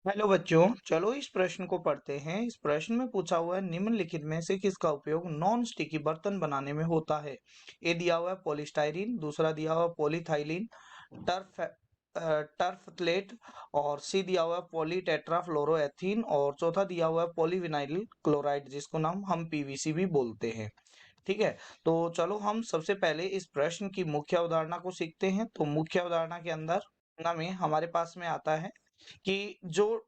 Hello बच्चों, चलो इस प्रश्न को पढ़ते हैं। इस प्रश्न में पूछा हुआ है निम्नलिखित में से किसका उपयोग नॉन स्टिकी बर्तन बनाने में होता है। ए दिया हुआ है पॉलीस्टाइरीन, दूसरा दिया हुआ है पॉलीथाइलीन, टर्फ टर्फथलेट, और सी दिया हुआ है पॉलीटेट्राफ्लोरोएथीन, और चौथा दिया हुआ है पॉलीविनाइल क्लोराइड, जिसको नाम हम पीवीसी भी बोलते हैं। ठीक है, तो चलो हम सबसे पहले इस प्रश्न की मुख्य अवधारणा को सीखते हैं। तो मुख्य अवधारणा के अंदर में हमारे पास में आता है कि जो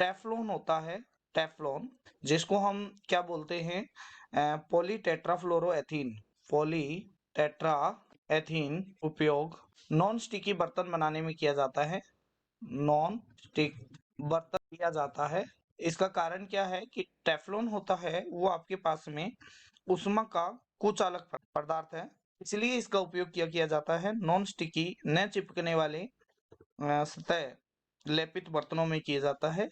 टेफ्लॉन होता है, टेफ्लॉन जिसको हम क्या बोलते हैं, पॉलीटेट्राफ्लोरोएथीन, पॉलीटेट्राएथीन उपयोग नॉन स्टिकी बर्तन बनाने में किया जाता है। नॉन स्टिक बर्तन किया जाता है। इसका कारण क्या है कि टेफ्लॉन होता है वो आपके पास में उष्मा का कुचालक पदार्थ है, इसलिए इसका उपयोग किया जाता है नॉन स्टिकी न चिपकने वाले सतह लेपित बर्तनों में किया जाता है।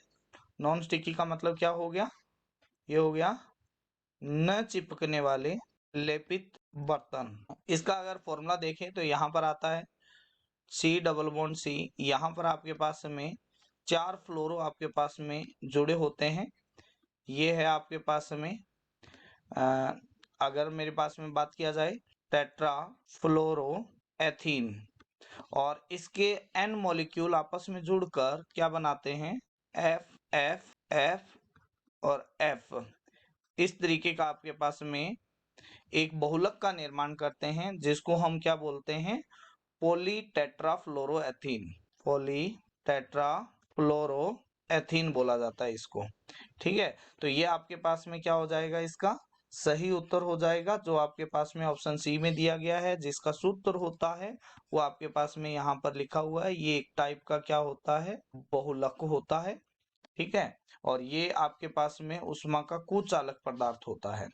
नॉन स्टिकी का मतलब क्या हो गया, ये हो गया न चिपकने वाले लेपित बर्तन। इसका अगर फॉर्मूला देखें तो यहाँ पर आता है सी डबल बॉन्ड सी। यहाँ पर आपके पास में 4 फ्लोरो आपके पास में जुड़े होते हैं। ये है आपके पास में अ, अगर मेरे पास में बात किया जाए टेट्रा फ्लोरो एथीन, और इसके एन मॉलिक्यूल आपस में जुड़कर क्या बनाते हैं, एफ एफ एफ और एफ। इस तरीके का आपके पास में एक बहुलक का निर्माण करते हैं, जिसको हम क्या बोलते हैं, पॉलीटेट्राफ्लोरोएथीन। पॉलीटेट्राफ्लोरोएथीन बोला जाता है इसको। ठीक है, तो ये आपके पास में क्या हो जाएगा, इसका सही उत्तर हो जाएगा जो आपके पास में ऑप्शन सी में दिया गया है। जिसका सूत्र होता है वो आपके पास में यहाँ पर लिखा हुआ है। ये एक टाइप का क्या होता है, बहुलक होता है। ठीक है, और ये आपके पास में उष्मा का कुचालक पदार्थ होता है।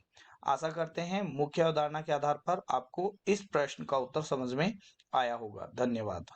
आशा करते हैं मुख्य अवधारणा के आधार पर आपको इस प्रश्न का उत्तर समझ में आया होगा। धन्यवाद।